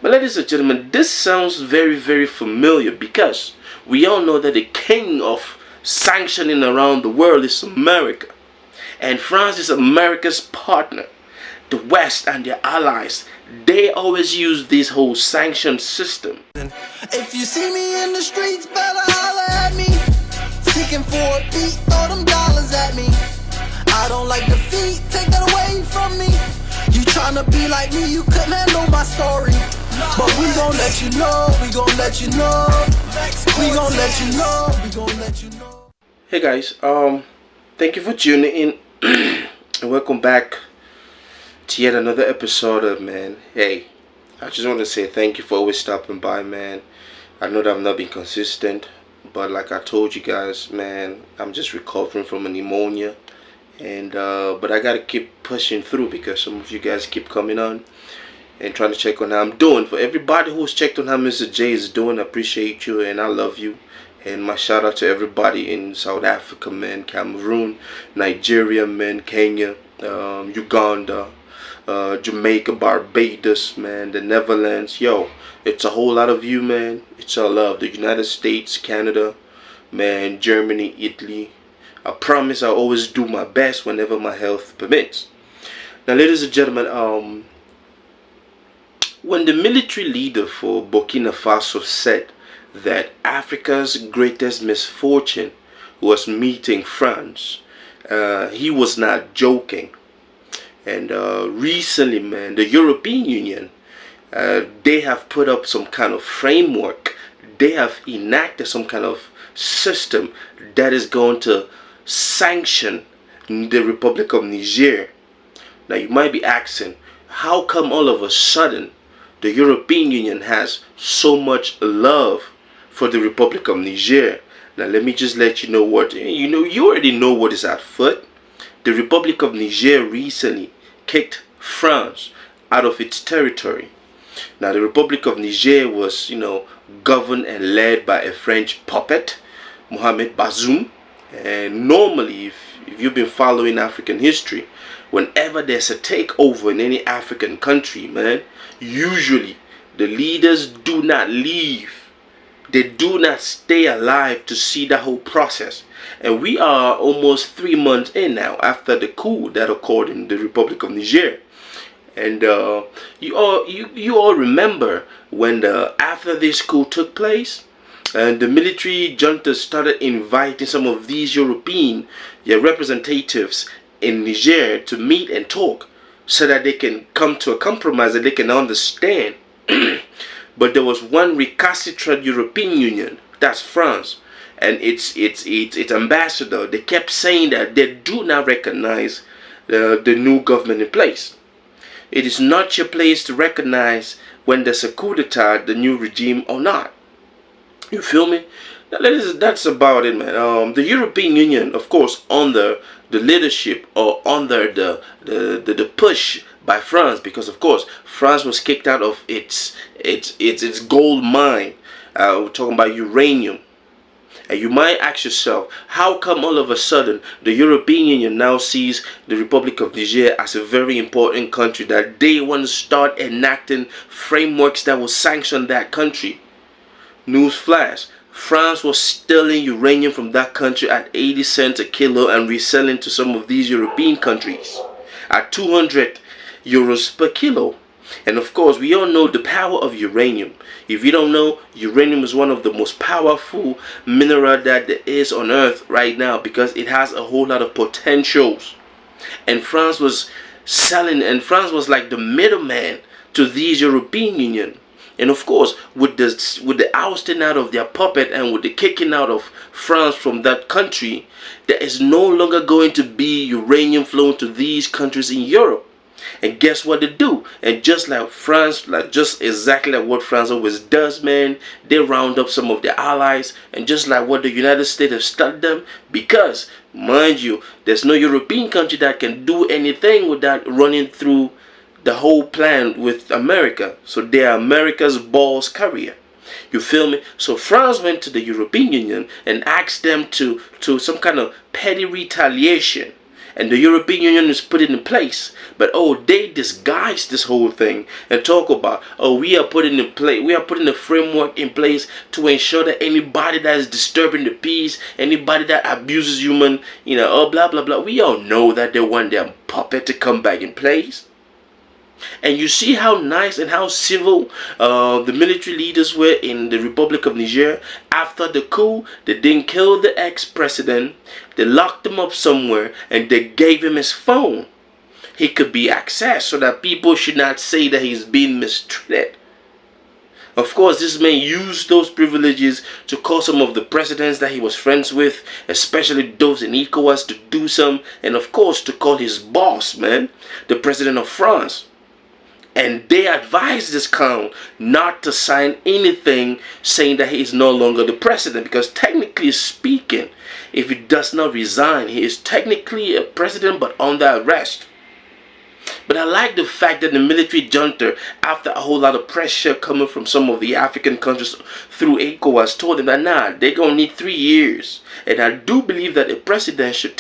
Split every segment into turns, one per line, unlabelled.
But ladies and gentlemen, this sounds very, very familiar because we all know that the king of sanctioning around the world is America. And France is America's partner. The West and their allies, they always use this whole sanction system.
If you see me in the streets, better holler at me. Seeking for a beat, throw them dollars at me. I don't like defeat, take that away from me. You tryna be like me, you couldn't handle my story. But we gon' let you know, we gon' let you know. We gon' let you know, we gon' let you know.
Hey guys, thank you for tuning in and welcome back to yet another episode of Hey, I just want to say thank you for always stopping by, man. I know that I've not been consistent, but like I told you guys, man, I'm just recovering from a pneumonia, and but I gotta keep pushing through because some of you guys keep coming on and trying to check on how I'm doing. For everybody who's checked on how Misterjaay is doing, I appreciate you and I love you. And my shout out to everybody in South Africa, man, Cameroon, Nigeria, man, Kenya, Uganda, Jamaica, Barbados, man, the Netherlands. Yo, it's a whole lot of you, man. It's all love. The United States, Canada, man, Germany, Italy. I promise I'll always do my best whenever my health permits. Now, ladies and gentlemen, when the military leader for Burkina Faso said that Africa's greatest misfortune was meeting France, he was not joking. And recently, man, the European Union, they have put up some kind of framework. They have enacted some kind of system that is going to sanction the Republic of Niger. Now you might be asking, how come all of a sudden the European Union has so much love for the Republic of Niger? Now let me just let you know what, you already know what is at foot. The Republic of Niger recently kicked France out of its territory. Now the Republic of Niger was, governed and led by a French puppet, Mohamed Bazoum. And normally, if you've been following African history, whenever there's a takeover in any African country, man, usually the leaders do not leave. They do not stay alive to see the whole process. And we are almost 3 months in now after the coup that occurred in the Republic of Niger. And you all remember when after this coup took place, and the military junta started inviting some of these European representatives in Niger to meet and talk so that they can come to a compromise that they can understand. But there was one recalcitrant European Union, that's France, and its ambassador. They kept saying that they do not recognize the new government in place. It is not your place to recognize when there's a coup d'etat, the new regime or not. You feel me? That's about it, man. The European Union, of course, under the leadership or under the push by France, because of course France was kicked out of its gold mine. We're talking about uranium. And you might ask yourself, how come all of a sudden the European Union now sees the Republic of Niger as a very important country, that they want to start enacting frameworks that will sanction that country? Newsflash, France was stealing uranium from that country at 80 cents a kilo and reselling to some of these European countries at 200 euros per kilo. And of course, we all know the power of uranium. If you don't know, uranium is one of the most powerful minerals that there is on earth right now because it has a whole lot of potentials. And France was selling, and France was like the middleman to these European Union. And of course, with the ousting out of their puppet and with the kicking out of France from that country, there is no longer going to be uranium flowing to these countries in Europe. And guess what they do? And just like France, just exactly like what France always does, man, they round up some of their allies, and just like what the United States have studied them, because, mind you, there's no European country that can do anything without running through the whole plan with America. So they are America's balls carrier. You feel me? So France went to the European Union and asked them to some kind of petty retaliation. and the European Union is put it in place. But they disguise this whole thing and talk about, we are putting the framework in place to ensure that anybody that is disturbing the peace, anybody that abuses human, blah blah blah. We all know that they want their puppet to come back in place. And you see how nice and how civil the military leaders were in the Republic of Niger. After the coup, they didn't kill the ex-president. They locked him up somewhere and they gave him his phone. He could be accessed so that people should not say that he's being mistreated. Of course, this man used those privileges to call some of the presidents that he was friends with, especially those in ECOWAS, to do some, and of course to call his boss, man, the president of France. And they advised this clown not to sign anything saying that he is no longer the president, because technically speaking, if he does not resign, he is technically a president but under arrest. But I like the fact that the military junta, after a whole lot of pressure coming from some of the African countries through ECOWAS, told them that they're going to need 3 years. And I do believe that a presidential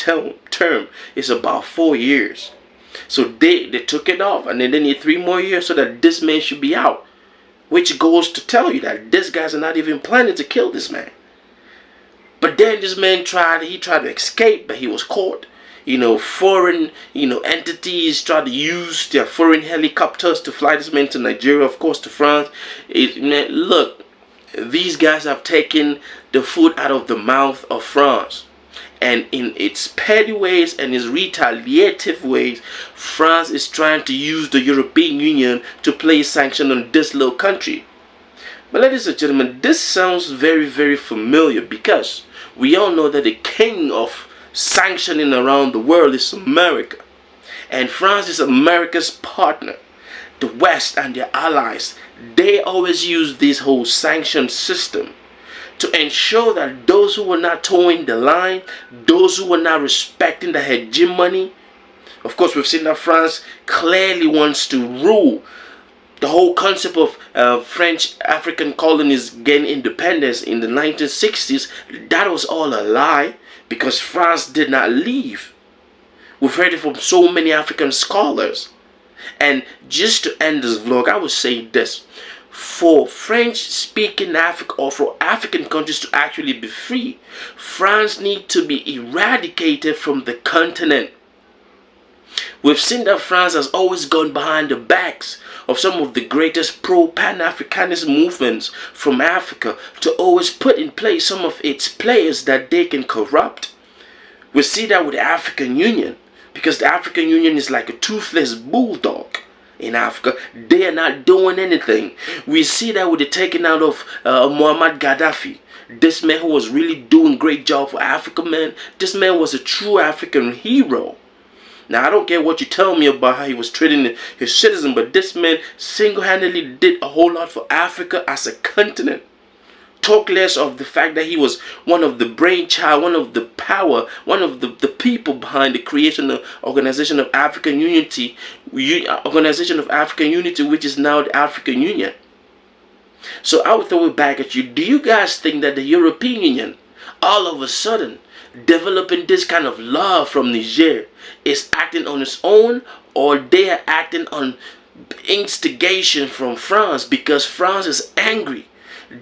term is about 4 years. So they took it off, and then they need 3 more years so that this man should be out. Which goes to tell you that these guys are not even planning to kill this man. But then this man tried to escape, but he was caught. Foreign, entities tried to use their foreign helicopters to fly this man to Nigeria, of course, to France. Look, these guys have taken the food out of the mouth of France. And in its petty ways and its retaliative ways, France is trying to use the European Union to place sanctions on this little country. But ladies and gentlemen, this sounds very, very familiar, because we all know that the king of sanctioning around the world is America. And France is America's partner. The West and their allies, they always use this whole sanction system to ensure that those who were not towing the line, those who were not respecting the hegemony, of course we've seen that France clearly wants to rule. The whole concept of French African colonies gaining independence in the 1960s, that was all a lie, because France did not leave. We've heard it from so many African scholars. And just to end this vlog, I would say this. For French-speaking Africa, or for African countries to actually be free, France needs to be eradicated from the continent. We've seen that France has always gone behind the backs of some of the greatest pro-Pan-Africanist movements from Africa to always put in place some of its players that they can corrupt. We see that with the African Union, because the African Union is like a toothless bulldog. In Africa, they are not doing anything. We see that with the taking out of Muammar Gaddafi. This man who was really doing great job for Africa, man. This man was a true African hero. Now, I don't care what you tell me about how he was treating his citizens, but this man single-handedly did a whole lot for Africa as a continent. Talk less of the fact that he was one of the brainchild, one of the power, one of the people behind the creation of Organization of African Unity, which is now the African Union. So I would throw it back at you. Do you guys think that the European Union, all of a sudden, developing this kind of love from Niger, is acting on its own, or they are acting on instigation from France, because France is angry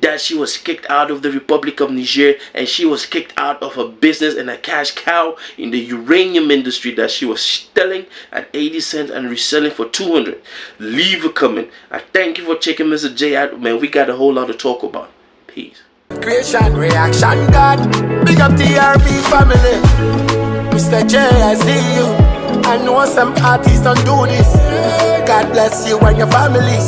that she was kicked out of the Republic of Niger, and she was kicked out of her business and a cash cow in the uranium industry that she was selling at 80 cents and reselling for 200. Leave a comment. I thank you for checking Misterjaay out, man. We got a whole lot to talk about. Peace.
Creation, reaction, God. Big up TRB family. Misterjaay, I see you. I know some artists don't do this. God bless you and your family.